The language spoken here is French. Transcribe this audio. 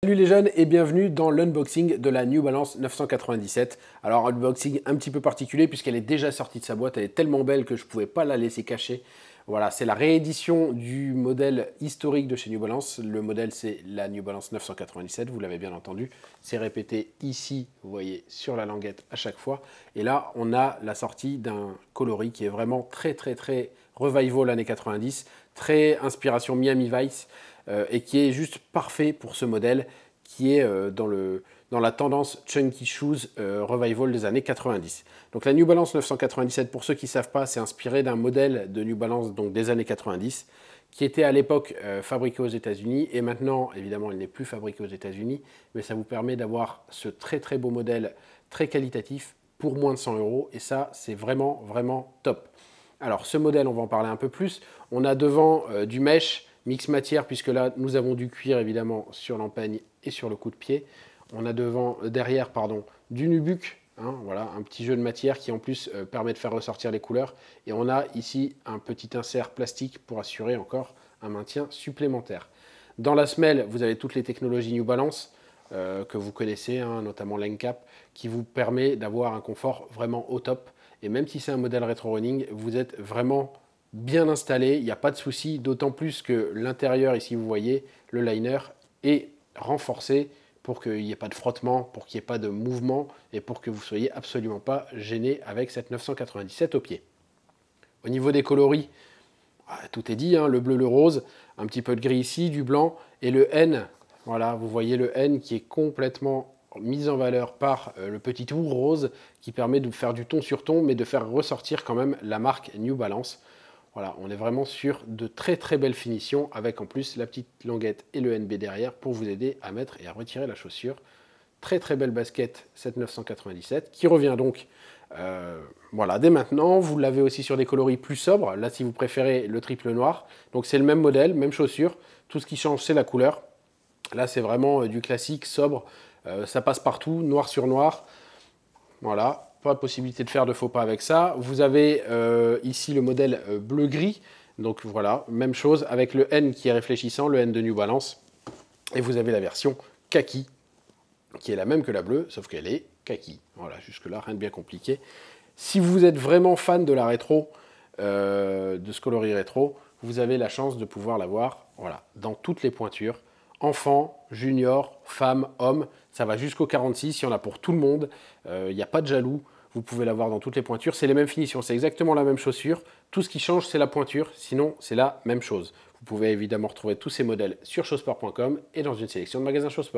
Salut les jeunes et bienvenue dans l'unboxing de la New Balance 997. Alors unboxing un petit peu particulier puisqu'elle est déjà sortie de sa boîte, elle est tellement belle que je ne pouvais pas la laisser cacher. Voilà, c'est la réédition du modèle historique de chez New Balance. Le modèle c'est la New Balance 997, vous l'avez bien entendu. C'est répété ici, vous voyez, sur la languette à chaque fois. Et là, on a la sortie d'un coloris qui est vraiment très revival années 90, très inspiration Miami Vice. Et qui est juste parfait pour ce modèle qui est dans la tendance Chunky Shoes Revival des années 90. Donc la New Balance 997, pour ceux qui ne savent pas, c'est inspiré d'un modèle de New Balance donc des années 90 qui était à l'époque fabriqué aux États-Unis et maintenant, évidemment, il n'est plus fabriqué aux États-Unis, mais ça vous permet d'avoir ce très beau modèle très qualitatif pour moins de 100 € et ça, c'est vraiment top. Alors ce modèle, on va en parler un peu plus. On a devant du mesh mix matière, puisque là, nous avons du cuir, évidemment, sur l'empeigne et sur le coup de pied. On a derrière, du nubuck, hein, voilà, un petit jeu de matière qui, en plus, permet de faire ressortir les couleurs. Et on a ici un petit insert plastique pour assurer encore un maintien supplémentaire. Dans la semelle, vous avez toutes les technologies New Balance que vous connaissez, hein, notamment l'Encap, qui vous permet d'avoir un confort vraiment au top. Et même si c'est un modèle rétro-running, vous êtes vraiment bien installé, il n'y a pas de souci, d'autant plus que l'intérieur, ici vous voyez, le liner est renforcé pour qu'il n'y ait pas de frottement, pour qu'il n'y ait pas de mouvement et pour que vous ne soyez absolument pas gêné avec cette 997 au pied. Au niveau des coloris, tout est dit, hein, le bleu, le rose, un petit peu de gris ici, du blanc et le N. Voilà, vous voyez le N qui est complètement mis en valeur par le petit tour rose qui permet de faire du ton sur ton mais de faire ressortir quand même la marque New Balance. Voilà, on est vraiment sur de très belles finitions avec en plus la petite languette et le NB derrière pour vous aider à mettre et à retirer la chaussure. Très belle basket, cette 997 qui revient donc voilà, dès maintenant. Vous l'avez aussi sur des coloris plus sobres. Là, si vous préférez le triple noir. Donc c'est le même modèle, même chaussure. Tout ce qui change, c'est la couleur. Là, c'est vraiment du classique, sobre. Ça passe partout, noir sur noir. Voilà. Pas de possibilité de faire de faux pas avec ça. Vous avez ici le modèle bleu-gris. Donc voilà, même chose avec le N qui est réfléchissant, le N de New Balance. Et vous avez la version kaki, qui est la même que la bleue, sauf qu'elle est kaki. Voilà, jusque-là, rien de bien compliqué. Si vous êtes vraiment fan de la rétro, de ce coloris rétro, vous avez la chance de pouvoir l'avoir voilà, dans toutes les pointures. Enfant, junior, femme, homme, ça va jusqu'au 46, il y en a pour tout le monde, il n'y a pas de jaloux, vous pouvez l'avoir dans toutes les pointures, c'est les mêmes finitions, c'est exactement la même chaussure, tout ce qui change c'est la pointure, sinon c'est la même chose. Vous pouvez évidemment retrouver tous ces modèles sur chausport.com et dans une sélection de magasins Chausport.